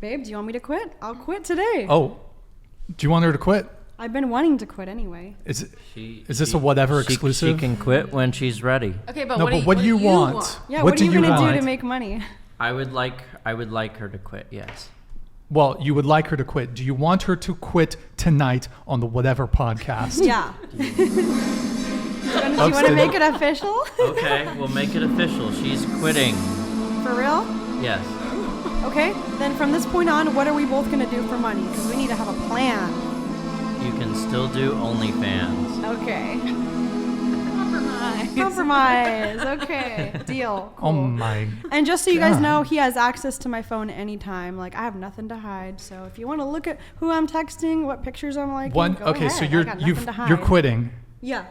Babe, do you want me to quit? I'll quit today. Oh, do you want her to quit? I've been wanting to quit anyway. Is this a whatever exclusive? She can quit when she's ready. Okay, but what do you want? Yeah, what are you gonna do to make money? I would like her to quit. Yes. Well, you would like her to quit. Do you want her to quit tonight on the Whatever podcast? Yeah. Do you want to make it official? Okay, we'll make it official. She's quitting. For real? Yes. Okay, then from this point on, what are we both going to do for money? Because we need to have a plan. You can still do OnlyFans. Okay. Compromise. Okay. Deal. Cool. Oh my. And just so you guys know, he has access to my phone anytime. Like, I have nothing to hide. So if you want to look at who I'm texting, what pictures I'm liking, go ahead. So you're quitting. Yeah.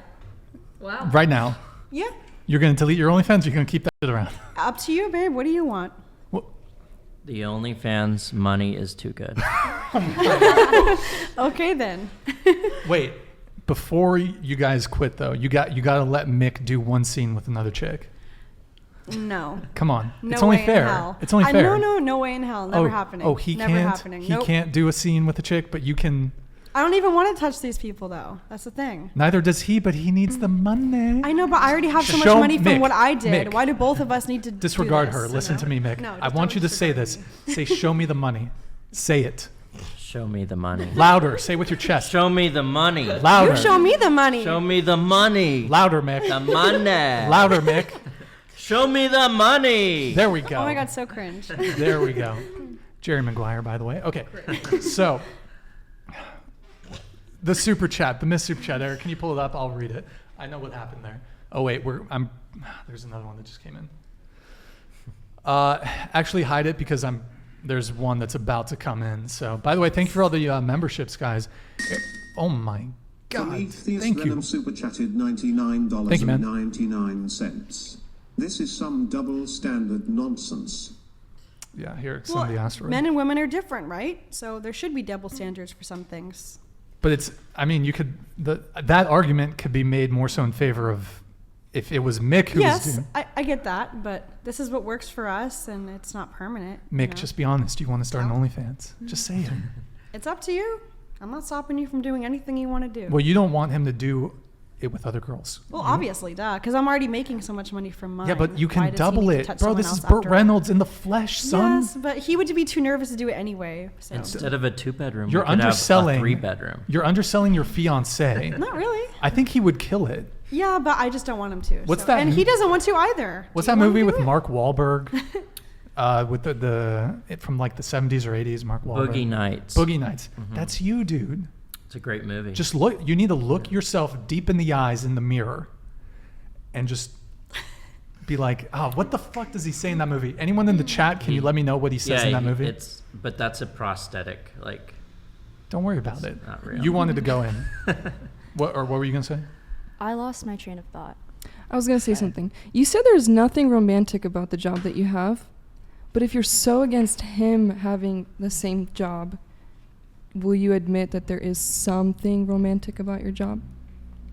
Wow. Right now. Yeah. You're going to delete your OnlyFans, or you're going to keep that shit around? Up to you, babe. What do you want? The OnlyFans money is too good. Okay, then. Wait. Before you guys quit, though, you got to let Mick do one scene with another chick. No. Come on. No it's only way fair. In hell. It's only fair. No way in hell. Never happening. Oh, he Never can't. Happening. He can't do a scene with a chick, but you can. I don't even want to touch these people, though. That's the thing. Neither does he, but he needs the money. I know, but I already have so much money from what I did. Why do both of us need to disregard do this? her? Listen to me, Mick. No, I want you to say this. Say, show me the money. Say it. Show me the money. Louder. Say it with your chest. Show me the money. Louder. You show me the money. Show me the money. Louder, Mick. The money. Louder, Mick. Show me the money. There we go. Oh my God, so cringe. There we go. Jerry Maguire, by the way. Okay. So, the super chat, the Miss Super Chat. Eric, can you pull it up? I'll read it. I know what happened there. Oh wait, there's another one that just came in. Actually, hide it because there's one that's about to come in. So, by the way, thank you for all the memberships, guys. Oh my God! Thank you. Super chatted $99.99. Thank you, man. This is some double standard nonsense. Yeah, here somebody asked for it. Men and women are different, right? So there should be double standards for some things. But that argument could be made more so in favor of if it was Mick who was doing. Yes, I get that, but this is what works for us, and it's not permanent. Mick, just be honest. Do you want to start an OnlyFans? Just say it. It's up to you. I'm not stopping you from doing anything you want to do. Well, you don't want him to do it with other girls. Well, obviously, because I'm already making so much money from mine. Yeah, but you can double it. Bro, this is Burt Reynolds in the flesh, son. Yes, but he would be too nervous to do it anyway. So. Instead of a 2-bedroom, you're we could underselling have a 3-bedroom. You're underselling your fiance. Not really. I think he would kill it. Yeah, but I just don't want him to. What's that? And he doesn't want to either. What's that movie with Mark Wahlberg? With it from like the 70s or 80s, Mark Wahlberg. Boogie Nights. Boogie Nights. Mm-hmm. That's you, dude. It's a great movie. Just look. You need to look yourself deep in the eyes in the mirror, and just be like, "Oh, what the fuck does he say in that movie?" Anyone in the chat, can you let me know what he says in that movie? But that's a prosthetic. Like, don't worry about it. Not real. You wanted to go in. What were you gonna say? I lost my train of thought. I was gonna say something. You said there's nothing romantic about the job that you have, but if you're so against him having the same job, will you admit that there is something romantic about your job?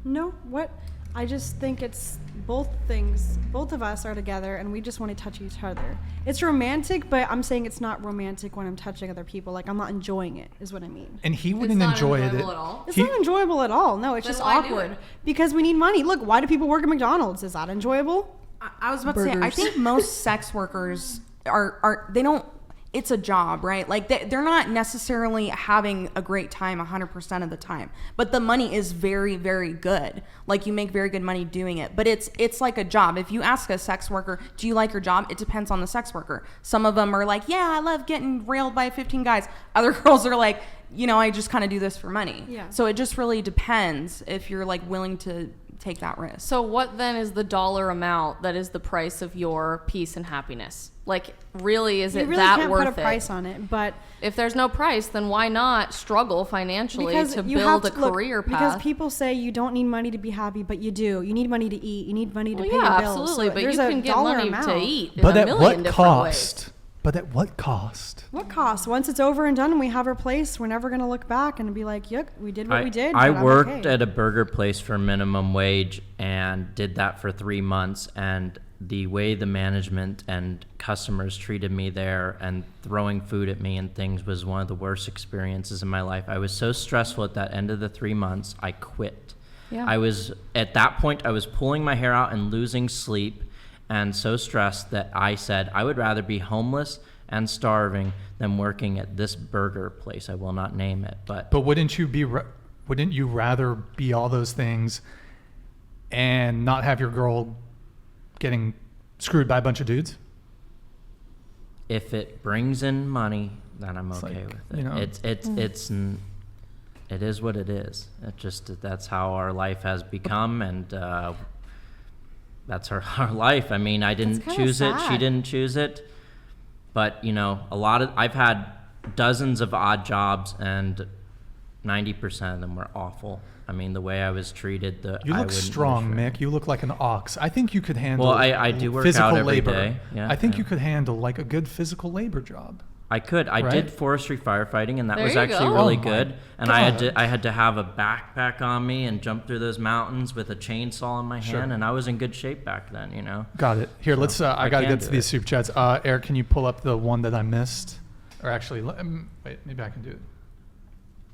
No, what? I just think it's both things. Both of us are together and we just want to touch each other. It's romantic, but I'm saying it's not romantic when I'm touching other people. Like, I'm not enjoying it, is what I mean. And he wouldn't enjoy it. At all. It's not enjoyable at all. No, it's just awkward. Because we need money. Look, why do people work at McDonald's? Is that enjoyable? I was about to say, I think most sex workers they don't, it's a job, right? Like they're not necessarily having a great time 100% of the time, but the money is very, very good. Like, you make very good money doing it, but it's like a job. If you ask a sex worker, do you like your job? It depends on the sex worker. Some of them are like, yeah, I love getting railed by 15 guys. Other girls are like, I just kind of do this for money. Yeah. So it just really depends if you're like willing to take that risk. So what then is the dollar amount that is the price of your peace and happiness? Like, really, is it that worth it? You really can't put a price on it, but if there's no price, then why not struggle financially to build a career path? Because people say you don't need money to be happy, but you do. You need money to eat. You need money to pay your bills. Absolutely, so but you can get money to eat in but a at million what different cost? ways. But at what cost? What cost? Once it's over and done and we have our place, we're never going to look back and be like, yuck, we did what we did. I worked at a burger place for minimum wage and did that for 3 months, and the way the management and customers treated me there and throwing food at me and things was one of the worst experiences in my life. I was so stressful at that end of the 3 months, I quit. Yeah. I was, at that point, I was pulling my hair out and losing sleep and so stressed that I said I would rather be homeless and starving than working at this burger place. I will not name it, but wouldn't you rather be all those things and not have your girl getting screwed by a bunch of dudes? if it brings in money, then I'm okay like, with it. you know. It is what it is. It just, that's how our life has become, and that's our life. I mean, I didn't kinda choose it. She sad. didn't choose it. But, you know, I've had dozens of odd jobs, and 90% of them were awful. I mean, the way I was treated, You I look wouldn't strong, wish for it. Mick. You look like an ox. I think you could handle. Well, I do work physical out every labor. day. Yeah, I think yeah. you could handle like a good physical labor job. I could. I Right? did forestry firefighting, and that There was you actually go. really Oh my good. And God. I had to have a backpack on me and jump through those mountains with a chainsaw in my Sure. hand, and I was in good shape back then. You know. Got it. Here, let's. I I got to can get to do these it. super chats. Eric, can you pull up the one that I missed? Or actually, wait. Maybe I can do it.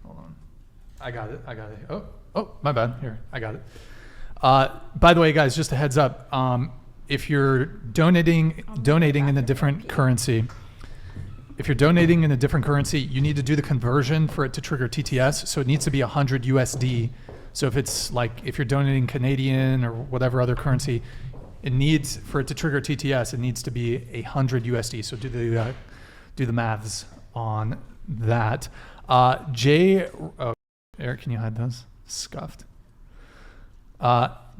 Hold on. I got it. Oh, my bad. Here, I got it. By the way, guys, just a heads up. If you're donating in a different currency, you need to do the conversion for it to trigger TTS. So it needs to be 100 USD. So if you're donating Canadian or whatever other currency, for it to trigger TTS, it needs to be 100 USD. So do the maths on that. Eric, can you hide those? Scuffed.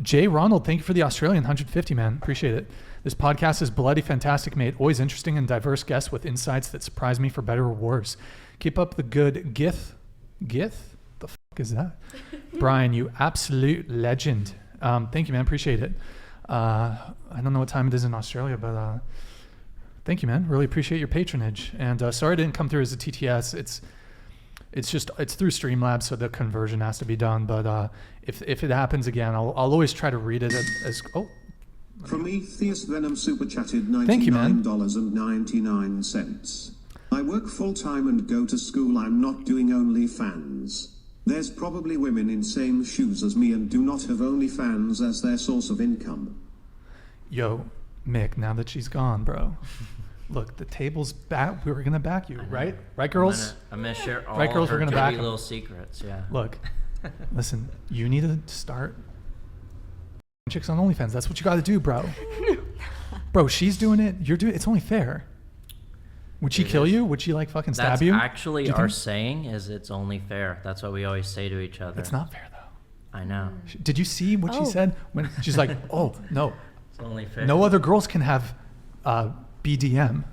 Jay Ronald, thank you for the Australian 150, man. Appreciate it. This podcast is bloody fantastic, mate. Always interesting and diverse guests with insights that surprise me for better or worse. Keep up the good Gith? The fuck is that? Brian, you absolute legend. Thank you, man. Appreciate it. I don't know what time it is in Australia, but thank you, man. Really appreciate your patronage. And sorry it didn't come through as a TTS. It's through Streamlabs, so the conversion has to be done. But if it happens again, I'll always try to read it as Prometheus Venom super chatted Thank you, man. $99.99. I work full time and go to school. I'm not doing OnlyFans. There's probably women in same shoes as me and do not have OnlyFans as their source of income. Yo, Mick, now that she's gone, bro. Look, the table's back. We were gonna back you, right? Right, girls? I'm gonna share all Right, girls, her we're gonna dirty back 'em. little secrets. Yeah. Look, listen. You need to start chicks on OnlyFans. That's what you got to do, bro. Bro, she's doing it. You're doing it. It's only fair. Would she It kill is. you? Would she like fucking stab That's you? actually Do you our think? saying. Is it's only fair. That's what we always say to each other. It's not fair though. I know. Did you see what she said when she's like, "Oh no, It's only fair. no other girls can have BDM.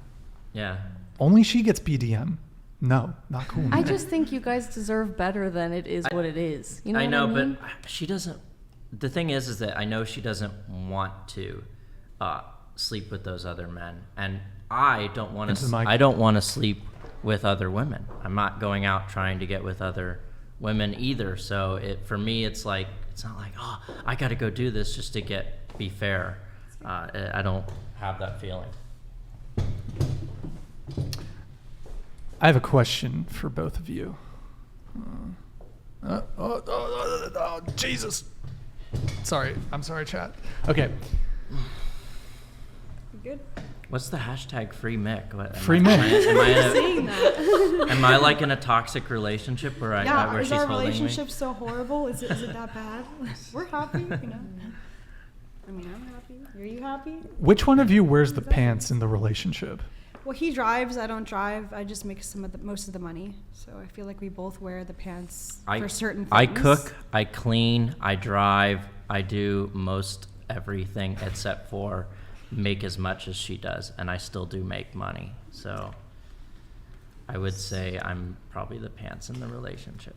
Yeah. Only she gets BDM. No, not cool." I man. just think you guys deserve better than it is what it is. You know I what know, I mean? but she doesn't. The thing is that I know she doesn't want to sleep with those other men, and I don't want Into the to. mic. I don't want to sleep with other women. I'm not going out trying to get with other women either. So for me, it's like it's not like I got to go do this just to be fair. I don't have that feeling. I have a question for both of you. Jesus. Sorry. I'm sorry, chat. Okay. You good? What's the hashtag free Mick? Free Mick. Saying that. Am I like in a toxic relationship where Yeah, where is she's our holding me? relationship so horrible? Is it that bad? We're happy, you know. I mean, I'm happy. Are you happy? Which one of you wears the pants in the relationship? Well, he drives. I don't drive. I just make most of the money. So I feel like we both wear the pants for certain things. I cook, I clean, I drive, I do most everything except for make as much as she does, and I still do make money. So I would say I'm probably the pants in the relationship.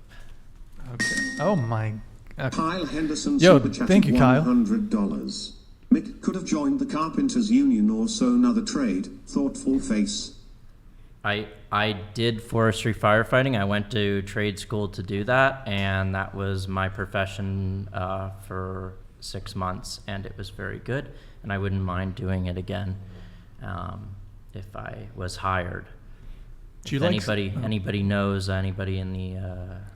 Okay. Oh my. Okay. Kyle Henderson Yo, super chatted thank you, Kyle. $100. Mick could have joined the carpenters union or so another trade. Thoughtful face. I did forestry firefighting. I went to trade school to do that, and that was my profession for 6 months, and it was very good. and I wouldn't mind doing it again if I was hired. Do you If like anybody knows anybody in the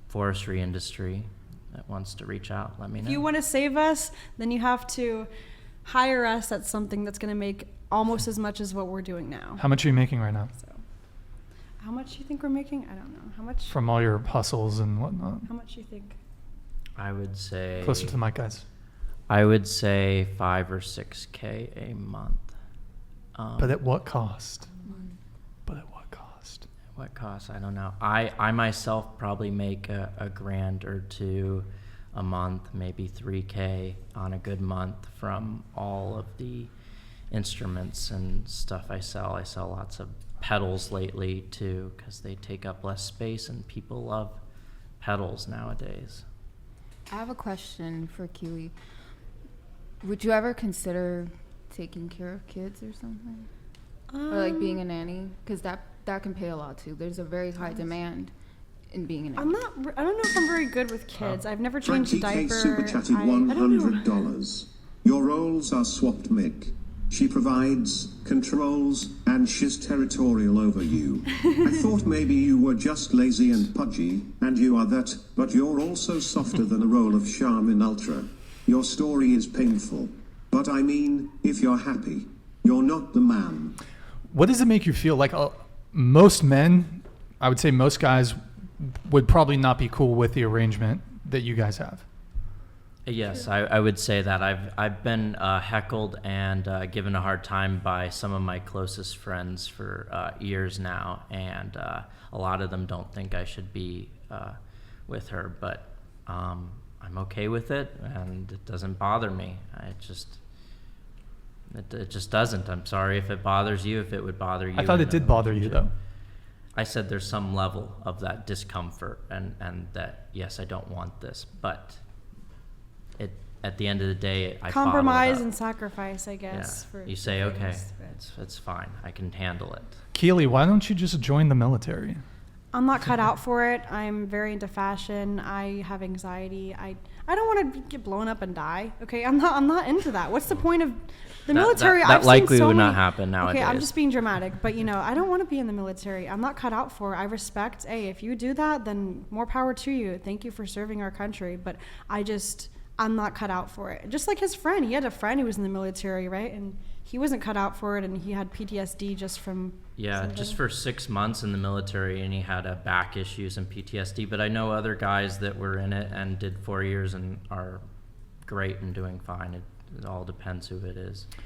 forestry industry that wants to reach out, let me know. If you want to save us, then you have to hire us at something that's going to make almost as much as what we're doing now. How much are you making right now So, how much do you think we're making? I don't know. How much? from all your hustles and whatnot? How much do you think? I would say Closer to the mic, guys. I would say 5 or 6K a month. But at what cost? But at what cost? What costs? I don't know. I myself probably make a grand or two a month, maybe 3K on a good month from all of the instruments and stuff I sell. I sell lots of pedals lately too, because they take up less space and people love pedals nowadays. I have a question for Keely. Would you ever consider taking care of kids or something? Or like being a nanny? Because that can pay a lot too. There's a very high demand in being a nanny. I don't know if I'm very good with kids. I've never changed a Frankie K diaper. super chatted I don't know. $100. Your roles are swapped, Mick. She provides, controls, and she's territorial over you. I thought maybe you were just lazy and pudgy, and you are that, but you're also softer than a roll of Charmin Ultra. Your story is painful. But I mean, if you're happy, you're not the man. What does it make you feel like? Most men, I would say most guys, would probably not be cool with the arrangement that you guys have. Yes, I would say that. I've been heckled and given a hard time by some of my closest friends for years now, and a lot of them don't think I should be with her, but I'm okay with it, and it doesn't bother me. It just doesn't. I'm sorry if it bothers you, if it would bother you. I thought it did bother you, though. I said there's some level of that discomfort, and that, yes, I don't want this, but at the end of the day, I Compromise bottle it and up. sacrifice, I guess. Yeah. For You say, okay, things, but- it's fine. I can handle it. Keely, why don't you just join the military? I'm not cut out for it. I'm very into fashion. I have anxiety. I don't want to get blown up and die. Okay, I'm not into that. What's the point of the military? That I've seen likely so would many, not happen nowadays. Okay, I'm just being dramatic, but I don't want to be in the military. I'm not cut out for it. I respect. Hey, if you do that, then more power to you. Thank you for serving our country. But I'm not cut out for it. Just like his friend, he had a friend who was in the military, right? And he wasn't cut out for it, and he had PTSD just from something. just for 6 months in the military, and he had back issues and PTSD. But I know other guys that were in it and did 4 years and are great and doing fine. It all depends who it is.